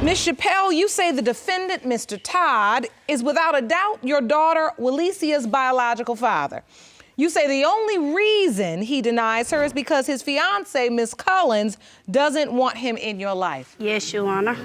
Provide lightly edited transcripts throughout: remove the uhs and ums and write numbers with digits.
Ms. Chappell, you say the defendant, Mr. Todd, is without a doubt your daughter, Walesia's biological father. You say the only reason he denies her is because his fiancée, Ms. Cullins, doesn't want him in your life. Yes, Your Honor.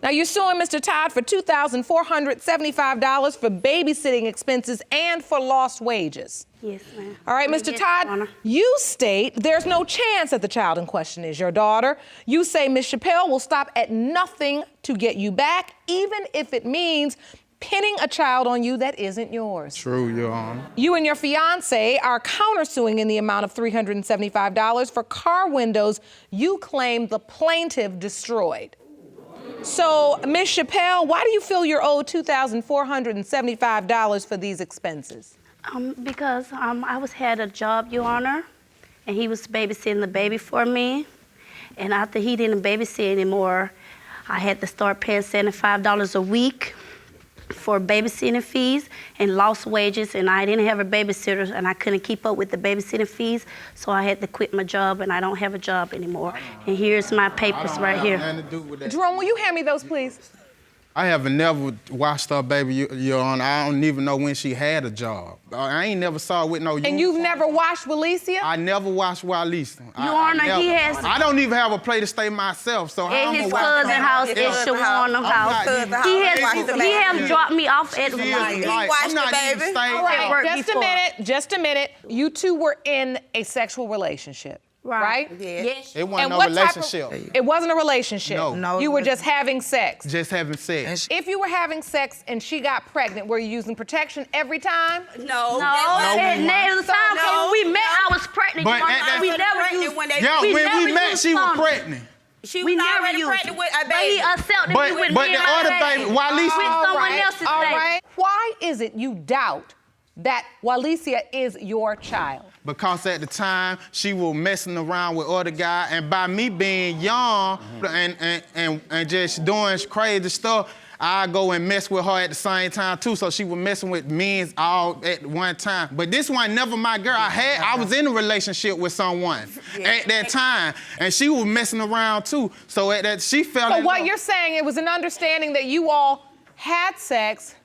Now, you're suing Mr. Todd for $2,475 for babysitting expenses and for lost wages. Yes, ma'am. All right, Mr. Todd, you state there's no chance that the child in question is your daughter. You say Ms. Chappell will stop at nothing to get you back, even if it means pinning a child on you that isn't yours. True, Your Honor. You and your fiancé are countersuing in the amount of $375 for car windows you claim the plaintiff destroyed. So, Ms. Chappell, why do you feel you're owed $2,475 for these expenses? Because I had a job, Your Honor, and he was babysitting the baby for me. And after he didn't babysit anymore, I had to start paying $75 a week for babysitting fees and lost wages, and I didn't have a babysitter, and I couldn't keep up with the babysitting fees, so I had to quit my job, and I don't have a job anymore. And here's my papers right here. Jerome, will you hand me those, please? I have never watched her baby, Your Honor. I don't even know when she had a job. I ain't never saw her with no uniform. And you've never watched Walesia? I never watched Walesia. Your Honor, he has... I don't even have a place to stay myself, so how am I his cousin's house is Shawarma house. He has dropped me off at the I'm not even staying. All right, just a minute. You two were in a sexual relationship. Right? Yes. It wasn't no relationship. It wasn't a relationship. No. You were just having sex. Just having sex. If you were having sex and she got pregnant, were you using protection every time? No. And the time when we met, I was pregnant. But we never used. When we met, she was pregnant. She was already pregnant with a baby. But he accepted me with But the other baby, Walesia. With someone else's baby. All right. Why is it you doubt that Walesia is your child? Because at the time, she was messing around with other guys, and by me being young and just doing crazy stuff, I go and mess with her at the same time too, so she was messing with men all at one time. But this one never my girl. I was in a relationship with someone at that time, and she was messing around too. So at that, she felt. So what you're saying, it was an understanding that you all had sex,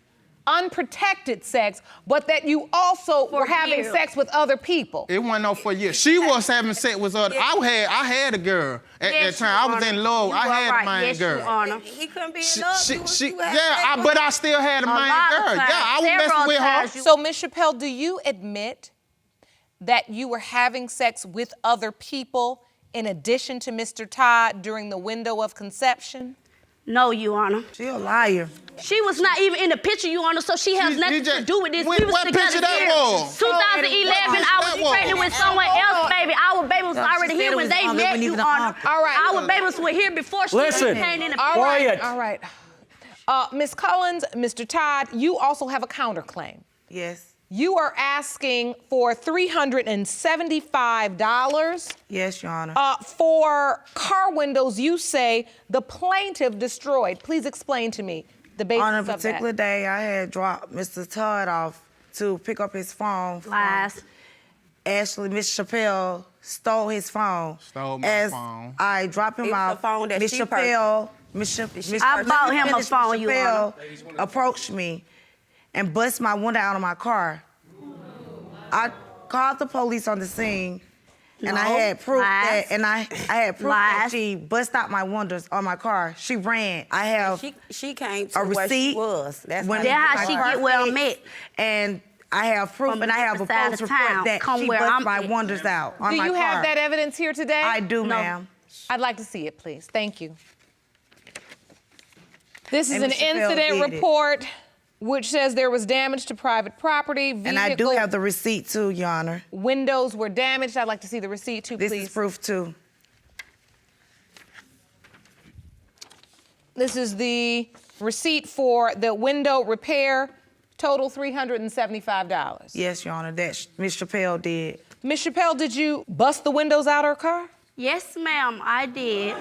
unprotected sex, but that you also were having sex with other people. It wasn't no 4 years. She was having sex with other. I had a girl at that time. I was in love. I had a main girl. He couldn't be in love. But I still had a main girl. I was messing with her. So, Ms. Chappell, do you admit that you were having sex with other people in addition to Mr. Todd during the window of conception? No, Your Honor. She a liar. She was not even in the picture, Your Honor, so she has nothing to do with this. We was what together picture that here. was? 2011, I was pregnant with someone else, baby. Our baby was already here when they met, Your Honor. All right. Our babies were here before she came in the picture. All right. Ms. Cullins, Mr. Todd, you also have a counterclaim. Yes. You are asking for $375. Yes, Your Honor. For car windows you say the plaintiff destroyed. Please explain to me the basis of that. On a particular day, I had dropped Mr. Todd off to pick up his phone. Lies. Actually, Miss Chappell stole his phone. Stole my phone. I dropped him off. The phone that Miss she Chappell, I bought him a phone, Your Honor. approached me and bust my window out of my car. I called the police on the scene, and I had proof that she bust out my windows on my car. She ran. I have she came to a where receipt. she was. That's how she get where I'm at. And I have proof, and I have a police report that she bust my windows out on my car. Do you have that evidence here today? I do, ma'am. I'd like to see it, please. Thank you. This is an incident report which says there was damage to private property. And I do have the receipt too, Your Honor. Windows were damaged. I'd like to see the receipt too, please. This is proof too. This is the receipt for the window repair, total $375. Yes, Your Honor, that Ms. Chappell did. Ms. Chappell, did you bust the windows out of her car? Yes, ma'am, I did.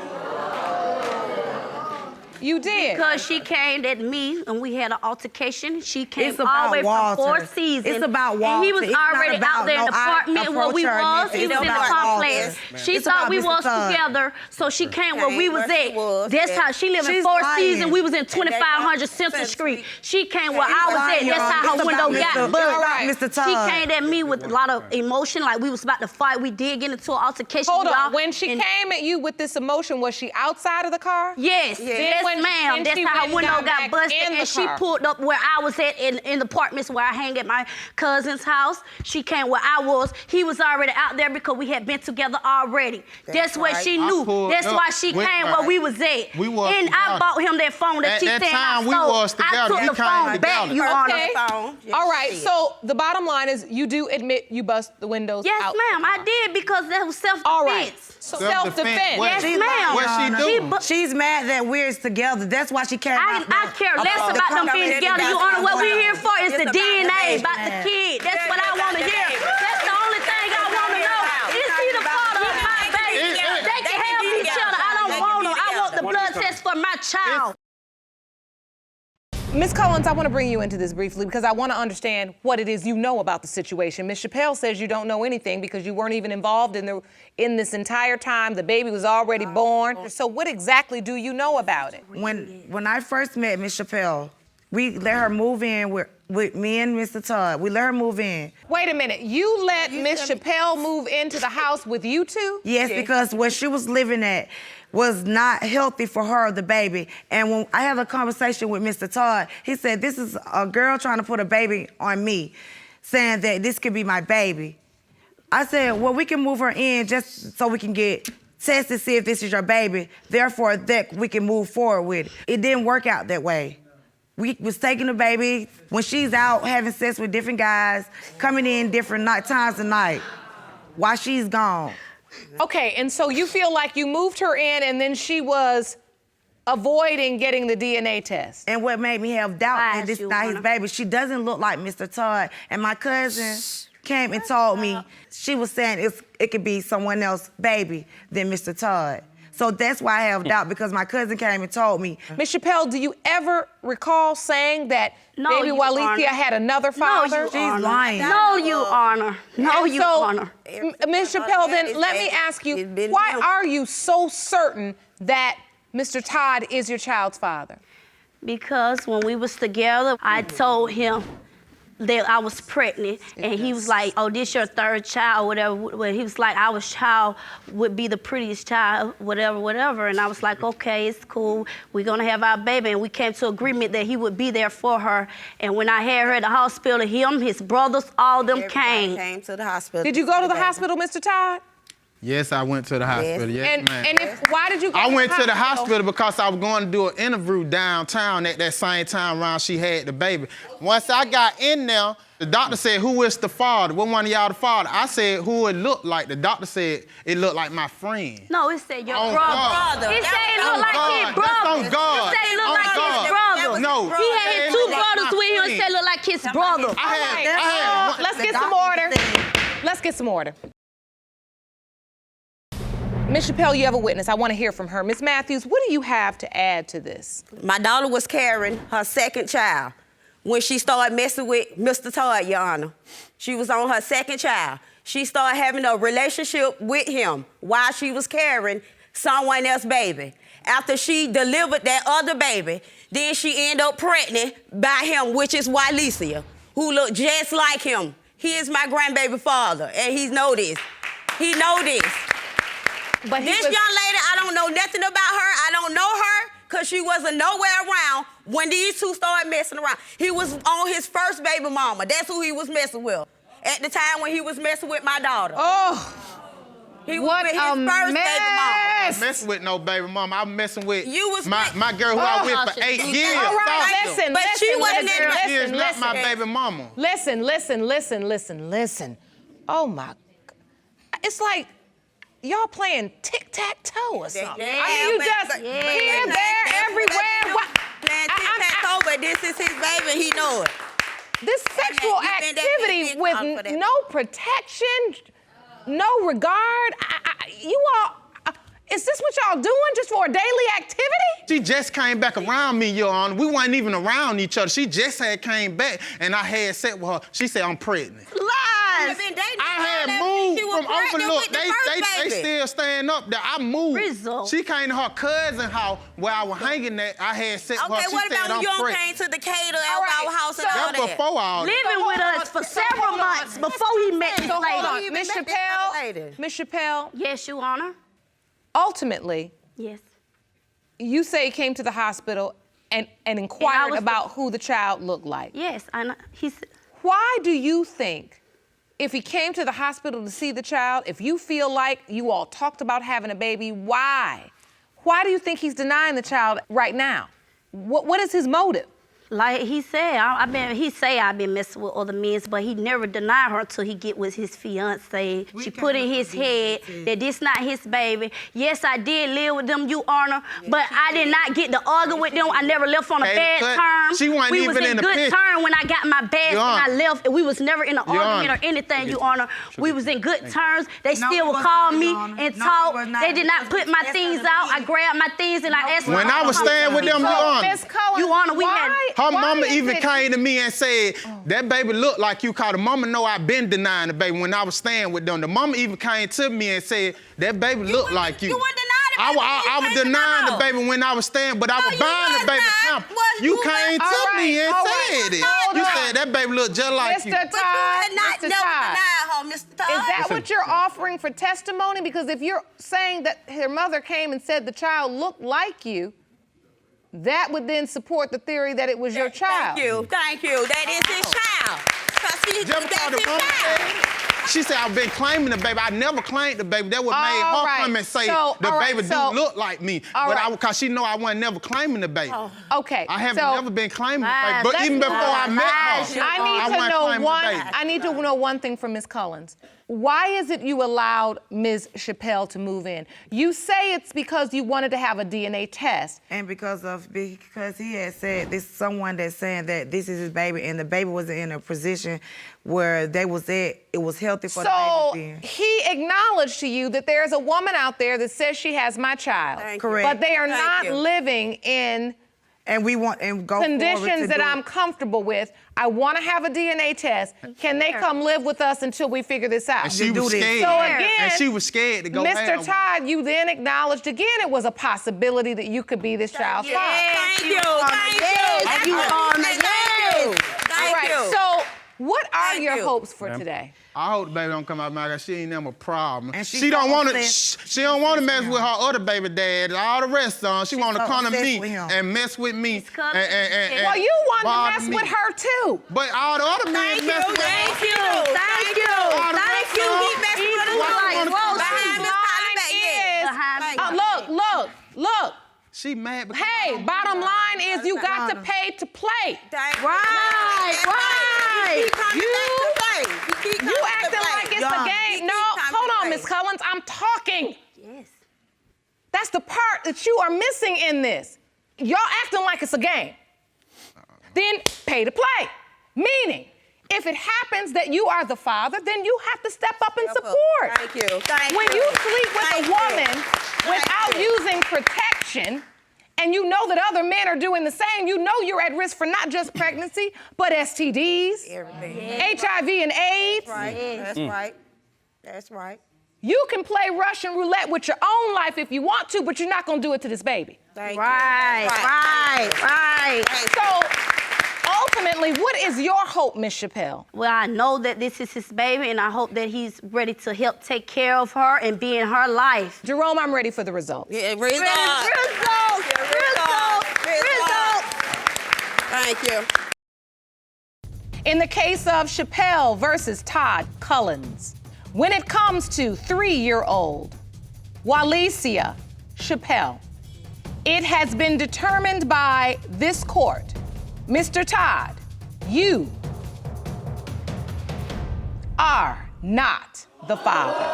You did. Because she came at me and we had an altercation. She came It's all about the way Walter. from Four Seasons. It's about And he Walter. was It's not already about out there in the no, I apartment where we approach her, was. He it's was in the about complex. Walter. She It's thought about we Mr. was Todd. together, so she came where we was where she at. was, That's yeah. how she lived in She's Four lying. Seasons. We was in And 2500 Central Street. She came where I was at. That's how her It's window about got Mr. buzzed. All right, Mr. She Todd. came at me with a lot of emotion, like we was about to fight. We did get into an altercation. Hold on. y'all. When she And- came at you with this emotion, was she outside of the car? Yes, Then yes, when- ma'am. then That's she how went her window down got back busted, in the and she car. pulled up where I was at in the apartments where I hang at my cousin's house. She came where I was. He was already out there because we had been together already. That's what right. she I knew. pulled That's up why she with came her. where we was at. We was and I together. bought him that phone that At she that said time, I we stole. was together. I took We the came phone back, together. you honor. Okay. phone. Yes, All right. she did. So the bottom line is you do admit you bust the windows Yes, out. ma'am, I did because that was self-defense. All right. So Self-defense. self-defense. What? Yes, She's ma'am. What she lying, do? She's mad that we're together. That's why she came out. I care less about them being together. You honor what we're here for is It's the about the DNA, baby. about the kid. That's what I It's want to about the hear. baby. That's the only thing I want to know. Is he the father of my baby? It- it- They can have each other. I don't want them. I want the blood test for my child. Ms. Cullins, I want to bring you into this briefly because I want to understand what it is you know about the situation. Ms. Chappell says you don't know anything because you weren't even involved in this entire time. The baby was already born. So what exactly do you know about it? When I first met Miss Chappell, we let her move in with me and Mr. Todd. We let her move in. Wait a minute. You let Miss Chappell move into the house with you two? Yes, because where she was living at was not healthy for her, the baby. And when I had a conversation with Mr. Todd, he said, this is a girl trying to put a baby on me, saying that this could be my baby. I said, well, we can move her in just so we can get tests to see if this is your baby. Therefore, that we can move forward with it. It didn't work out that way. We was taking the baby when she's out having sex with different guys, coming in different times of night while she's gone. Okay, and so you feel like you moved her in and then she was avoiding getting the DNA test. And what made me have doubt Why that this is you not his wanna- baby, she doesn't look like Mr. Todd. And my cousin came and told me, she was saying it could be someone else's baby than Mr. Todd. So that's why I have doubt, because my cousin came and told me. Ms. Chappell, do you ever recall saying that No, baby you Walesia honor. had another father? No, She's you honor. lying. No, you honor. No, And you so, honor. Ms. Chappell, then let me ask you, why are you so certain that Mr. Todd is your child's father? Because when we was together, I told him that I was pregnant, and he was like, "Oh, this your third child, whatever." When he was like, "Our child would be the prettiest child, whatever, whatever," and I was like, "Okay, it's cool. We're gonna have our baby," and we came to agreement that he would be there for her. And when I had her at the hospital, him, his brothers, all them Everybody came. came to the hospital. Did you go to the hospital, Mr. Todd? Yes, I went to the hospital. Yes, ma'am. And why did you go I went to the hospital because I was going to do an interview downtown at that same time around she had the baby. Once I got in there, the doctor said, who is the father? What one of y'all the father? I said, who it looked like? The doctor said, it looked like my friend. No, it said your On brother. God. It said it On looked like God. his brother. That's on God. It said it looked On like God. his brother. No. He had his It two looked like brothers my with him. It friend. said it looked like his brother. I had Let's get some order. Let's get some order. Ms. Chappell, you have a witness. I want to hear from her. Ms. Matthews, what do you have to add to this? My daughter was carrying her second child when she started messing with Mr. Todd, Your Honor. She was on her second child. She started having a relationship with him while she was carrying someone else's baby. After she delivered that other baby, then she ended up pregnant by him, which is Walesia, who looked just like him. He is my grandbaby father, and he know this. He know this. But This young lady, I don't know nothing about her. I don't know her because she wasn't nowhere around when these two started messing around. He was on his first baby mama. That's who he was messing with at the time when he was messing with my daughter. Oh, He was what with his a first baby mama. mess. Messing with no baby mama. I'm messing with You was my girl who I was with for 8 years. All right, Sasha. listen, But she listen, wasn't listen, in the- She is listen, not my listen. baby mama. Listen. Oh my, it's like y'all playing tic-tac-toe or something. Yeah, I mean, you but- just but- here, but- there, that's everywhere. what What? Playing I- tic-tac-toe, but this is his baby. He know it. This sexual you think that activity man with called for that? no protection, no regard. You all, Is this what y'all doing just for a daily activity? She just came back around me, Your Honor. We weren't even around each other. She just had came back, and I had sat with her. She said, I'm pregnant. Lies. I had moved from Overlook. They still staying up there. I moved. Rizzo. She came to her cousin's house where I was hanging at. I had sat with her. Okay, She what said, about when you I'm pregnant. came to Decatur, All right, our house, and all That's that? before all that. Living with us for several months before he met this So hold lady. on, Miss met this Chappell. other lady. Miss Chappell, Yes, Your Honor. ultimately, Yes. you say he came to the hospital and inquired was- about who the child looked like. Yes, I know. He said, Why do you think, if he came to the hospital to see the child, if you feel like you all talked about having a baby, why? Why do you think he's denying the child right now? What is his motive? like he said, I've been messing with other men, but he never denied her until he get with his fiance. She put in his head that this not his baby. Yes, I did live with them, Your Honor, but I did not get to argue with them. I never left on a bad term. She wasn't we even was in the good picture. term when I got my badge Your and I Honor. left. And we was never in an Your argument Honor. or anything, Your Honor. We was in good terms. They No, still we would was call not, me Your Honor. and No, talk. we was not. They did not put my That's things not out. I me. grabbed my things and I asked When I was staying with them, Your Honor, Miss Cullins, Your Honor, we why- had- her why mama is even it- came to me and said, that baby looked like you, cause the mama know I been denying the baby when I was staying with them. The mama even came to me and said, that baby looked like you. You wouldn't deny the baby. I was denying the baby when I was staying, but I was you buying the was baby not. pamper. Was You you came not? to me and all right, said it. hold You on. said that baby looked just like you. Mr. But you Todd, had not Mr. never Todd. denied her, Mr. Todd. Is that what you're offering for testimony? Because if you're saying that her mother came and said the child looked like you, that would then support the theory that it was your child. Thank you. That is his child. Just That's because the his mama child. said, she said, I've been claiming the baby. I never claimed the baby. That what made All her right. come and say So, the all right, baby so- do look like me. all But right. because she know I wasn't never claiming the baby. Okay. I haven't so never been claiming the Lies. baby. But That's even before I met lies. her, I wasn't need to know claiming the one. baby. I need to know one thing from Ms. Cullins. Why is it you allowed Ms. Chappell to move in? You say it's because you wanted to have a DNA test. And because he had said this, someone that's saying that this is his baby, and the baby wasn't in a position where they was at, it was healthy for the So baby then. he acknowledged to you that there's a woman out there that says she has my child. Thank you. Correct. But they are Thank not you. living in And we want and go forward conditions to that do I'm it. comfortable with. I want to have a DNA test. Can they come live with us until we figure this out? And she do was this. scared. So again, and she was scared to go have Mr. one. Todd, you then acknowledged again it was a possibility that you could be this child's father. Thank you. Thank Yes, you. you are, Thank yes. you. All Thank right, you. so what are Thank your you. hopes for today? I hope the baby don't come out my God. She ain't never a problem. And she she's don't so want to. obsessed- She don't want to mess with with her other baby dad. All the rest of them. She want to so come to obsessed me with him. and mess with me. Cullins. And Well, you want to bother mess me. with her too. But all the other men Thank mess you. with her. Thank you. Thank you. All the Thank rest you. of He them. messed with Even her like like Rochester. behind Miss Tyler back, yes. Behind Thank me. you. Look. She mad because Hey, bottom line is you got to pay to play. Thank you. Right, That's right. You keep coming back to play. You keep You coming to acting play. like it's Y'all, a you game. keep No, coming hold to on, play. Miss Cullins. I'm talking. Yes. That's the part that you are missing in this. Y'all acting like it's a game. Then pay to play. Meaning, if it happens that you are the father, then you have to step up and support. Thank you. Thank When you sleep with Thank a you. woman without you. using protection, and you know that other men are doing the same, you know you're at risk for not just pregnancy, but STDs, Everything. HIV and AIDS. Right. That's right. That's right. You can play Russian roulette with your own life if you want to, but you're not gonna do it to this baby. Thank Right, you. right. Thank you. So ultimately, what is your hope, Miss Chappell? Well, I know that this is his baby, and I hope that he's ready to help take care of her and be in her life. Jerome, I'm ready for the results. Yeah, result. Thank you. In the case of Chappell versus Todd Cullins, when it comes to 3-year-old Walesia Chappell, it has been determined by this court, Mr. Todd, you are not the father.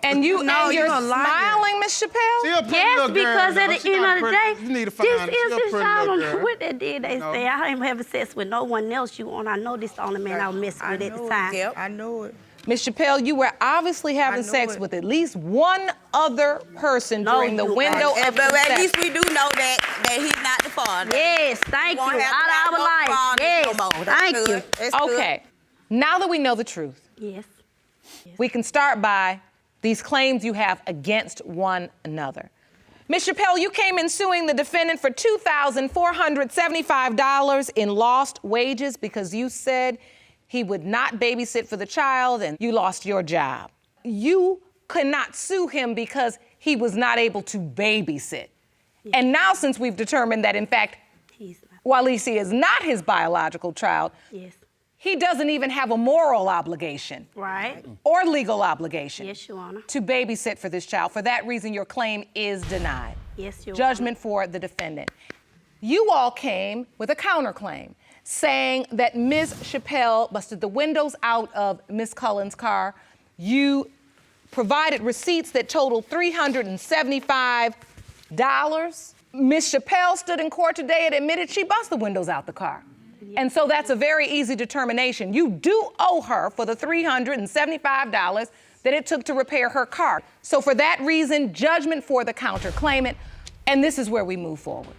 And you're a liar. smiling, Miss Chappell? She a pretty Yes, little girl, because at though. the She end got of the pretty- day, you need to find this out. is She a his pretty child. little girl. What they did, they say, I ain't having sex with no one else you want. I know this the only man I was messing with at the time. Yep. I know it. Ms. Chappell, you were obviously having sex with at least one other person during the window of But consent. at least we do know that he's not the father. Yes, thank you. Won't have to Out have of no our life. father Yes, no more. That's thank good. you. That's good. Okay, now that we know the truth, Yes. we can start by these claims you have against one another. Ms. Chappell, you came in suing the defendant for $2,475 in lost wages because you said he would not babysit for the child and you lost your job. You could not sue him because he was not able to babysit. Yes. And now, since we've determined that, in fact, He's not. Walisi is not his biological child, Yes. he doesn't even have a moral obligation Right. or legal obligation Yes, Your Honor. to babysit for this child. For that reason, your claim is denied. Yes, Your Judgment for the defendant. You all came with a counterclaim saying that Ms. Chappell busted the windows out of Ms. Cullins' car. You provided receipts that totaled $375. Ms. Chappell stood in court today and admitted she busted the windows out the car. And so that's a very easy determination. You do owe her for the $375 that it took to repair her car. So for that reason, judgment for the counterclaimant, and this is where we move forward.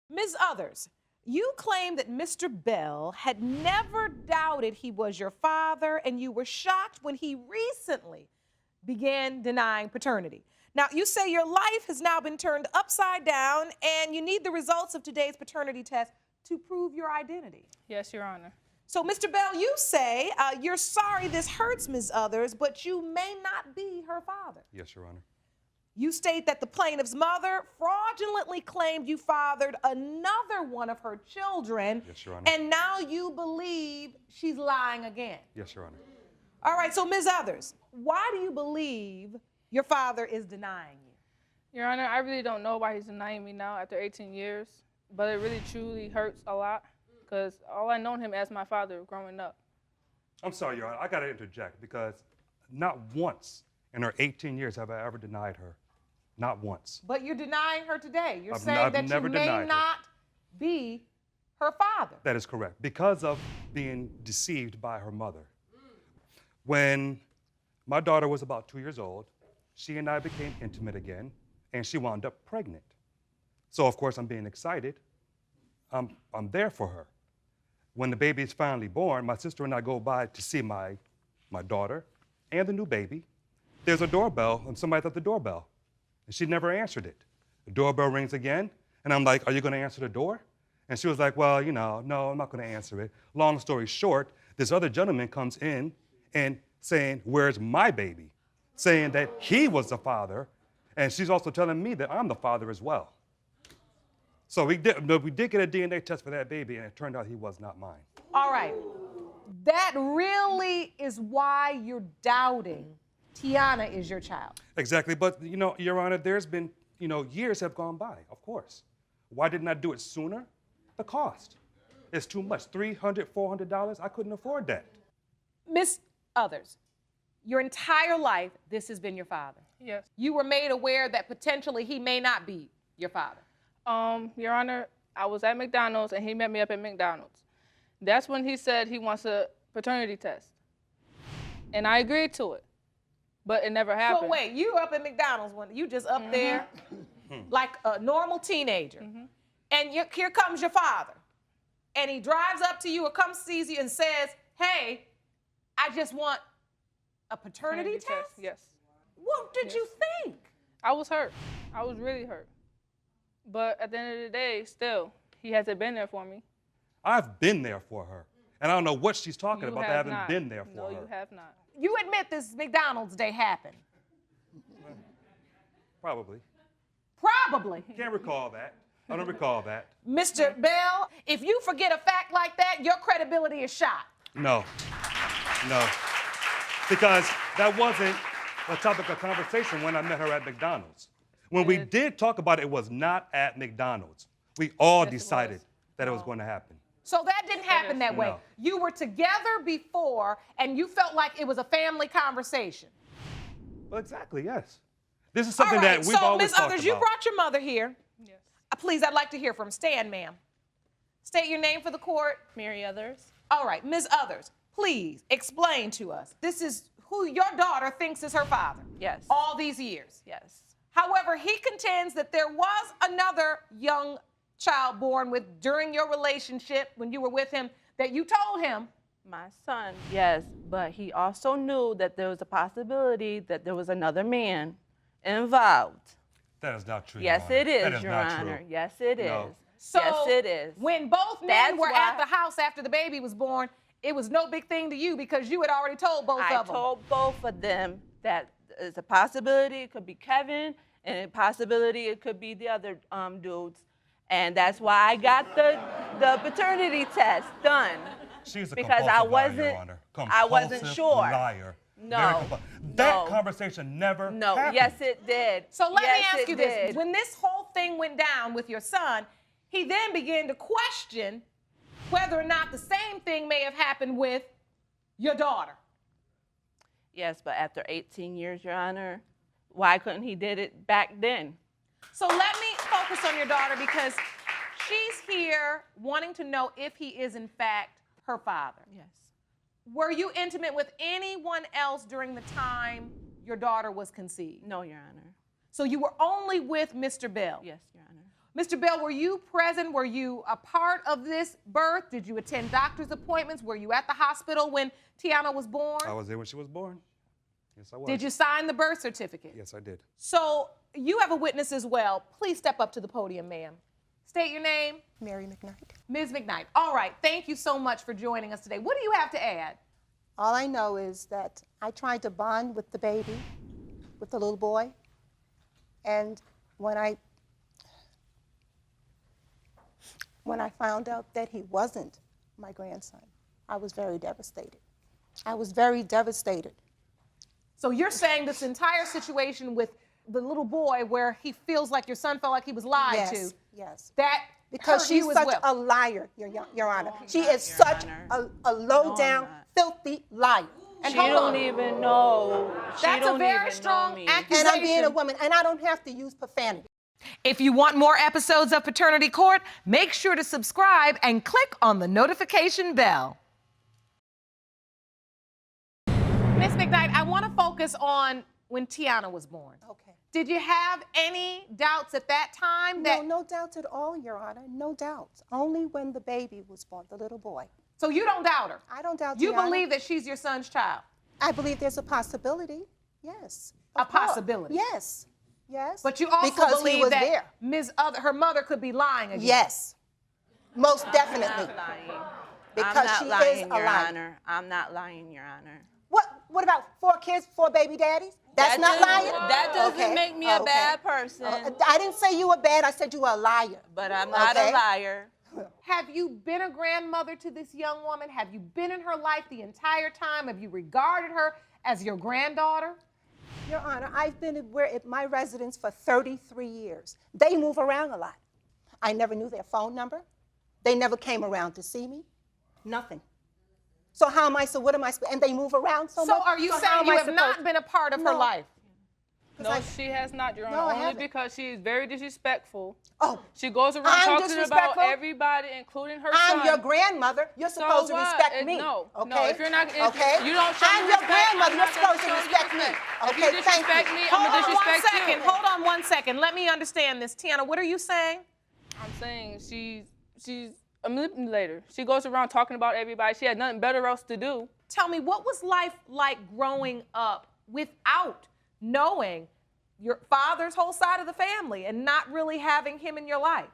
Ms. Others, you claim that Mr. Bell had never doubted he was your father, and you were shocked when he recently began denying paternity. Now, you say your life has now been turned upside down, and you need the results of today's paternity test to prove your identity. Yes, Your Honor. So, Mr. Bell, you say you're sorry this hurts Ms. Others, but you may not be her father. Yes, Your Honor. You state that the plaintiff's mother fraudulently claimed you fathered another one of her children. Yes, Your Honor. And now you believe she's lying again. Yes, Your Honor. All right, so Ms. Others, why do you believe your father is denying you? Your Honor, I really don't know why he's denying me now after 18 years, but it really truly hurts a lot because all I known him as my father growing up. I'm sorry, Your Honor. I got to interject because not once in her 18 years have I ever denied her. Not once. But you're denying her today. You're I've saying that you never may denied her. not be her father. That is correct. Because of being deceived by her mother. When my daughter was about 2 years old, she and I became intimate again, and she wound up pregnant. So, of course, I'm being excited. I'm there for her. When the baby is finally born, my sister and I go by to see my daughter and the new baby. There's a doorbell, and somebody's at the doorbell, and she never answered it. The doorbell rings again, and I'm like, are you going to answer the door? And she was like, well, no, I'm not going to answer it. Long story short, this other gentleman comes in and saying, where's my baby? Saying that he was the father, and she's also telling me that I'm the father as well. So we did get a DNA test for that baby, and it turned out he was not mine. All right. That really is why you're doubting Tiana is your child. Exactly, but Your Honor, there's been, years have gone by, of course. Why didn't I do it sooner? The cost. It's too much, $300, $400, I couldn't afford that. Miss Others, your entire life, this has been your father. Yes. You were made aware that potentially he may not be your father. Your Honor, I was at McDonald's and he met me up at McDonald's. That's when he said he wants a paternity test. And I agreed to it, but it never happened. So wait, you up at McDonald's one, you just up there like a normal teenager. And here comes your father. And he drives up to you or comes sees you and says, hey, I just want a paternity test? Yes. What did you think? I was hurt. I was really hurt. But at the end of the day, still, he hasn't been there for me. I've been there for her. And I don't know what she's talking You about. I have haven't not. been there for her. No, you have not. You admit this McDonald's day happened? Probably. Probably. Can't recall that. I don't recall that. Mr. Bell, if you forget a fact like that, your credibility is shot. No. Because that wasn't a topic of conversation when I met her at McDonald's. When we did talk about it, it was not at McDonald's. We all decided that it was going to happen. So that didn't happen that way. No. You were together before, and you felt like it was a family conversation. Well, exactly, yes. This is something that we've so, always Ms. talked Others, about. you brought your mother here. Yes. Please, I'd like to hear from. Stand, ma'am. State your name for the court. Mary Others. All right, Ms. Others, please explain to us. This is who your daughter thinks is her father. Yes. All these years. Yes. However, he contends that there was another young child born during your relationship when you were with him that you told him. My son, yes, but he also knew that there was a possibility that there was another man involved. That is not true. Yes, Your Honor. it is, That is Your not Honor. true. Yes, it is. No. So yes, it is. when both men That's were at why- the house after the baby was born, it was no big thing to you because you had already told both I of them. told both of them that it's a possibility it could be Kevin, and a possibility it could be the other dudes. And that's why I got the paternity test done. She's a because compulsive I liar, wasn't, Your Honor. I wasn't Compulsive sure. Liar. No, Very that no. conversation never No, happened. yes, it did. So let me Yes, ask it you this. did. When this whole thing went down with your son, he then began to question whether or not the same thing may have happened with your daughter. Yes, but after 18 years, Your Honor, why couldn't he did it back then? So let me focus on your daughter because she's here wanting to know if he is in fact her father. Yes. Were you intimate with anyone else during the time your daughter was conceived? No, Your Honor. So you were only with Mr. Bell? Yes, Your Honor. Mr. Bell, were you present? Were you a part of this birth? Did you attend doctor's appointments? Were you at the hospital when Tiana was born? I was there when she was born. Yes, I was. Did you sign the birth certificate? Yes, I did. So you have a witness as well. Please step up to the podium, ma'am. State your name. Mary McKnight. Ms. McKnight. All right, thank you so much for joining us today. What do you have to add? All I know is that I tried to bond with the baby, with the little boy, and when I found out that he wasn't my grandson, I was very devastated. I was very devastated. So you're saying this entire situation with the little boy where he feels like your son felt like he was lied to. Yes. That Because hurt she's you as such well. a liar, Your Honor. She is Your such Honor. a low-down, filthy liar. And She hold don't on. even know. She That's a don't very even strong know me. accusation. And I'm being a woman, and I don't have to use profanity. If you want more episodes of Paternity Court, make sure to subscribe and click on the notification bell. Ms. McKnight, I want to focus on when Tiana was born. Okay. Did you have any doubts at that time that? No doubts at all, Your Honor. No doubts. Only when the baby was born, the little boy. So you don't doubt her? I don't doubt You Tiana. believe that she's your son's child? I believe there's a possibility. Yes. A of course. possibility? Yes. Yes. But you also because he believe was that there. her mother could be lying again? Yes. Most definitely. I'm not lying. Because I'm not she lying, is a Your liar. Honor. I'm not lying, Your Honor. What about 4 kids, 4 baby daddies? That's not lying? That doesn't Okay, make me a okay. bad person. I didn't say you were bad. I said you were a liar. But I'm not Okay. a liar. Have you been a grandmother to this young woman? Have you been in her life the entire time? Have you regarded her as your granddaughter? Your Honor, I've been at my residence for 33 years. They move around a lot. I never knew their phone number. They never came around to see me. Nothing. So how am I, so what am I, and they move around so much? So are you how saying am you I have not supposed- been a part of her No. life? No, she has not, Your Honor. No, I only haven't. because she is very disrespectful. Oh, She goes around I'm talking about disrespectful? everybody, including her son. I'm your grandmother. You're So supposed to what? respect me. No, okay? no. If you're not, if okay? you don't show I'm me your respect, grandmother. I'm You're not supposed to gonna show you respect me. respect. Okay, If you disrespect thank you. me, I'm Hold gonna on one disrespect second. you. Hold on 1 second. Let me understand this. Tiana, what are you saying? I'm saying she's a manipulator. She goes around talking about everybody. She had nothing better else to do. Tell me, what was life like growing up without knowing your father's whole side of the family and not really having him in your life?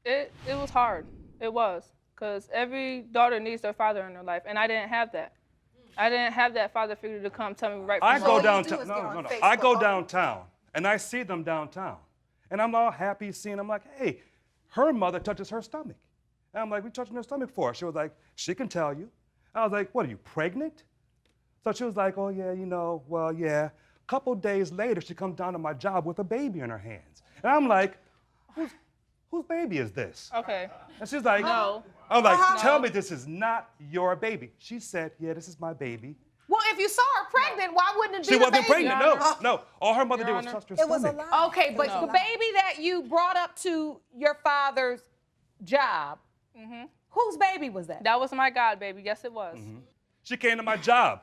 It was hard. It was. Because every daughter needs their father in their life, and I didn't have that. I didn't have that father figure to come tell me right from I wrong. go you do downtown. is No, get on no, no. Facebook. I go Oh. downtown, and I see them downtown, and I'm all happy seeing them. Like, hey, her mother touches her stomach, and I'm like, "What you touching her stomach for?" She was like, "She can tell you." I was like, "What are you, pregnant?" So she was like, "Oh yeah, well yeah." A couple days later, she comes down to my job with a baby in her hands, and I'm like, "Whose baby is this?" Okay. And she's like, No. I'm like, "Tell me this is not your baby." She said, "Yeah, this is my baby." Well, if you saw her pregnant, why wouldn't it be She the wasn't baby? pregnant. Your No, Honor. no. All her mother Your did was Honor. touch her It was a stomach. lie. Okay, but It was a the lie. baby that you brought up to your father's job, whose baby was that? That was my God baby. Yes, it was. She came to my job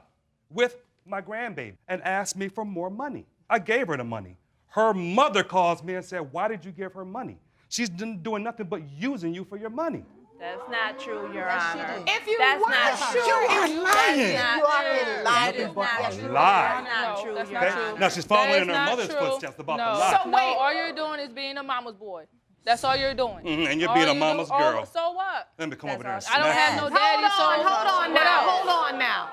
with my grandbaby and asked me for more money. I gave her the money. Her mother calls me and said, why did you give her money? She's doing nothing but using you for your money. That's not true, Your Honor. If you That's weren't not sure, You're lying. You already lied. That is not true. Lie. That's not true, that's Your not Honor. true. Now she's following That in is her not mother's true. footsteps about No. the lie. So No, wait. all you're doing is being a mama's boy. That's all you're doing. And you're All being a you mama's do- girl. Oh, so what? Let me come over there and I don't smack have you. no daddy, so Hold on now.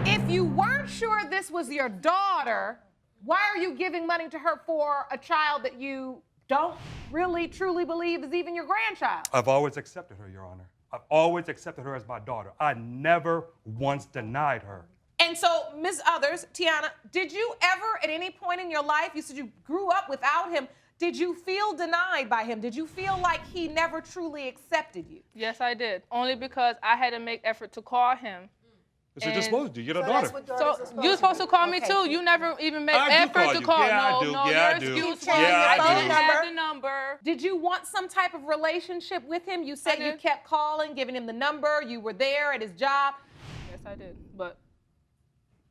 If you weren't sure this was your daughter, why are you giving money to her for a child that you don't really truly believe is even your grandchild? I've always accepted her, Your Honor. I've always accepted her as my daughter. I never once denied her. And so, Ms. Others, Tiana, did you ever at any point in your life, you said you grew up without him, did you feel denied by him? Did you feel like he never truly accepted you? Yes, I did. Only because I had to make effort to call him. That's what you're supposed to do. You're the So daughter. that's what daughters are So you're supposed to call me Okay. too. You never even made I do effort call to you. call. Yeah, I no, do. no, Yeah, your I do. excuse Yeah, was I I do. didn't have the number. Did you want some type of relationship with him? You said I you did. kept calling, giving him the number, you were there at his job. Yes, I did. But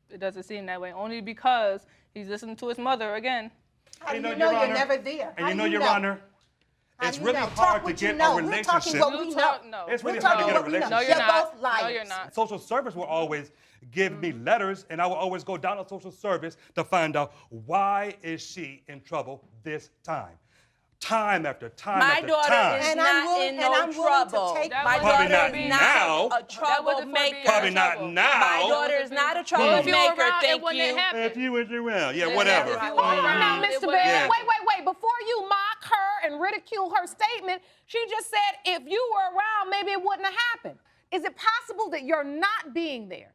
it doesn't seem that way. Only because he's listening to his mother again. How do you Your know you're Honor, never there? And How you do know, Your know? Honor, How it's do you really know? hard Talk to what you get know. a We're talking relationship. what You we talk, know. no. It's really We're hard to talking get a what we know. No, relationship. you're You're not. both liars. No, you're not. Social service will always give me letters, and I will always go down to social service to find out why is she in trouble this time. Time after time My after daughter time. is And I'm not willing- in and no I'm willing to trouble. take That My wasn't Probably daughter not is being- now. not a That wasn't for troublemaker. being Probably in not trouble. now. My daughter is not a If you were troublemaker, around, it thank wouldn't you. happen. If you was around, yeah, Yeah, whatever. if you Hold on now, It Mr. wasn't Bear. happening. Wait. Before you mock her and ridicule her statement, she just said if you were around, maybe it wouldn't have happened. Is it possible that your not being there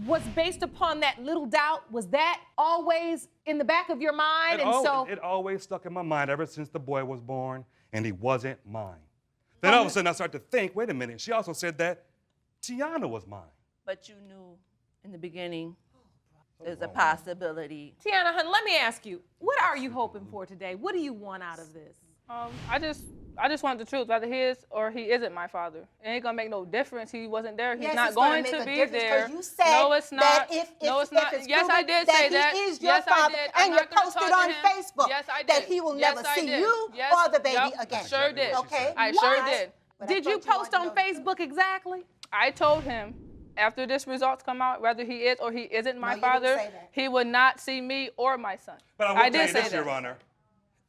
was based upon that little doubt? Was that always in the back of your mind? It always stuck in my mind ever since the boy was born, and he wasn't mine. Then all of a sudden I started to think, wait a minute, she also said that Tiana was mine. But you knew in the beginning there's a possibility. Tiana, hun, let me ask you, what are you hoping for today? What do you want out of this? I just want the truth, whether he is or he isn't my father. It ain't gonna make no difference. He wasn't there. He's Yes, not it's gonna going make to a be difference, there. 'cause you said no, it's not. that if no, it's not. it's Yes, I proven did say that. he is your yes, I father, did. and I'm you not gonna posted talk to on him. Facebook yes, I did. that he will Yes, never I see did. you yes, or the baby yep, again. Sure did. Okay. I sure Why? did. But I Did you thought post wanted on to know- Facebook exactly? I told him after this results come out, whether he is or he isn't my No, you didn't father, say that. he would not see me or my son. But I will tell did you say this, that. Your Honor.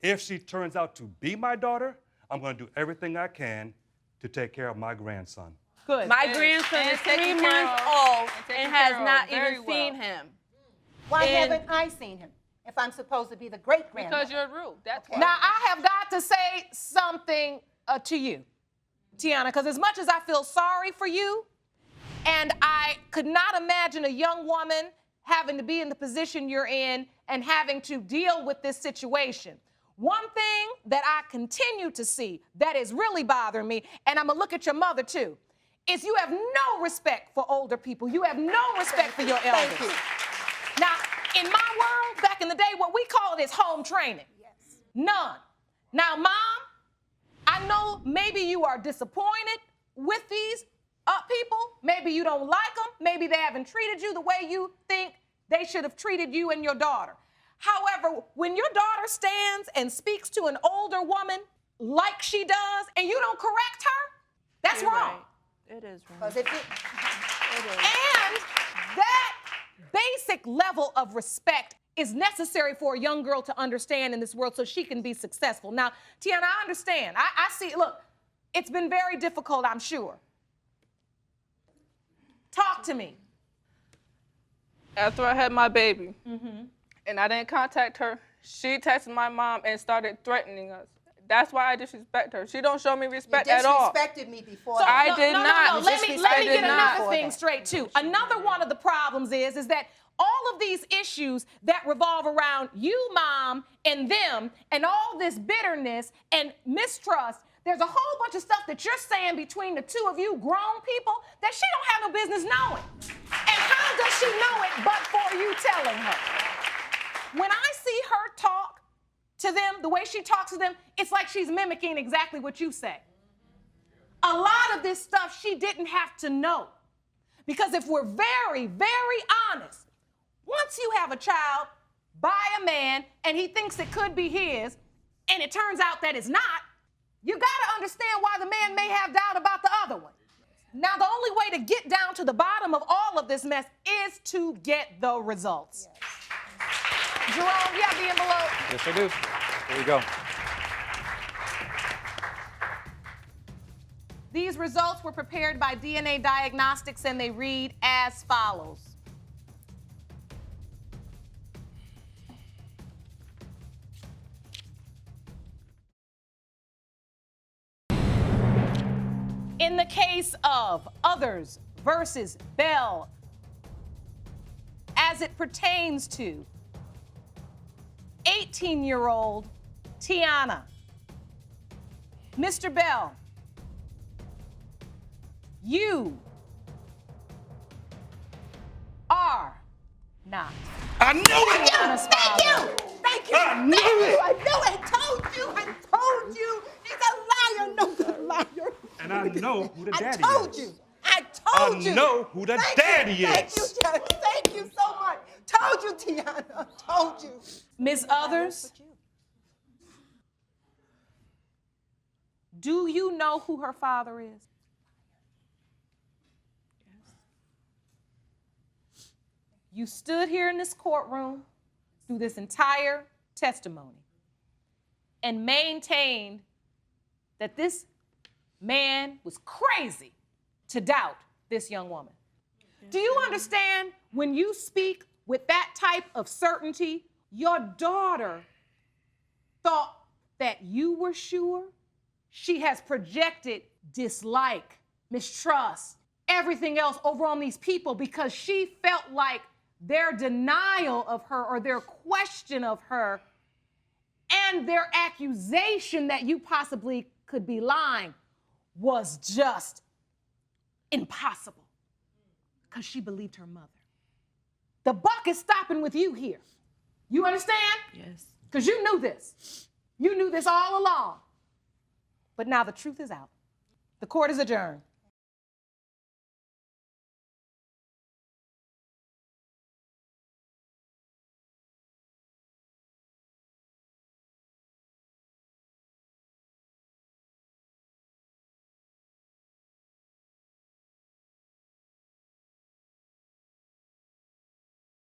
If she turns out to be my daughter, I'm going to do everything I can to take care of my grandson. Good. My grandson and is 3 taken care months of. old And taken and has care of not very even well. seen him. Why And- haven't I seen him if I'm supposed to be the great grandmother? Because you're rude. That's why. Now, I have got to say something to you, Tiana, because as much as I feel sorry for you, and I could not imagine a young woman having to be in the position you're in and having to deal with this situation. One thing that I continue to see that is really bothering me, and I'm gonna look at your mother too, is you have no respect for older people. You have no respect for your elders. Thank you. Now, in my world, back in the day, what we call it is home training. Yes. None. Now, Mom, I know maybe you are disappointed with these people. Maybe you don't like them. Maybe they haven't treated you the way you think they should have treated you and your daughter. However, when your daughter stands and speaks to an older woman like she does, and you don't correct her, that's You're wrong. right. It is wrong. 'Cause if it, And that basic level of respect is necessary for a young girl to understand in this world so she can be successful. Now, Tiana, I understand. I see, look, it's been very difficult, I'm sure. Talk to me. After I had my baby, and I didn't contact her, she texted my mom and started threatening us. That's why I disrespect her. She don't show me you respect at all. disrespected me before. So, I did not. No. Let me I did get not. another thing straight too. Another one of the problems is that all of these issues that revolve around you, Mom, and them, and all this bitterness and mistrust, there's a whole bunch of stuff that you're saying between the two of you grown people that she don't have no business knowing. And how does she know it but for you telling her? When I see her talk to them, the way she talks to them, it's like she's mimicking exactly what you say. A lot of this stuff she didn't have to know. Because if we're very, very honest, once you have a child by a man and he thinks it could be his, and it turns out that it's not, you gotta understand why the man may have doubt about the other one. Now, the only way to get down to the bottom of all of this mess is to get the results. Yes. Jerome, you have the envelope? Yes, I do. There you go. These results were prepared by DNA Diagnostics, and they read as follows. In the case of Others versus Bell, as it pertains to 18-year-old Tiana, Mr. Bell, you are not. I knew it! Tiana's father. Thank you! I knew it! I knew it! I told you! He's a liar, no good liar. And I know who the daddy I told is. you! I told you! I know who the daddy is. Thank you, Jenna. Thank you so much. Told you, Tiana. Told you. Miss Others, do you know who her father is? You stood here in this courtroom through this entire testimony and maintained that this man was crazy to doubt this young woman. Do you understand when you speak with that type of certainty, your daughter thought that you were sure? She has projected dislike, mistrust, everything else over on these people because she felt like their denial of her or their question of her and their accusation that you possibly could be lying was just impossible because she believed her mother. The buck is stopping with you here. You understand? Yes. Because you knew this. You knew this all along. But now the truth is out. The court is adjourned.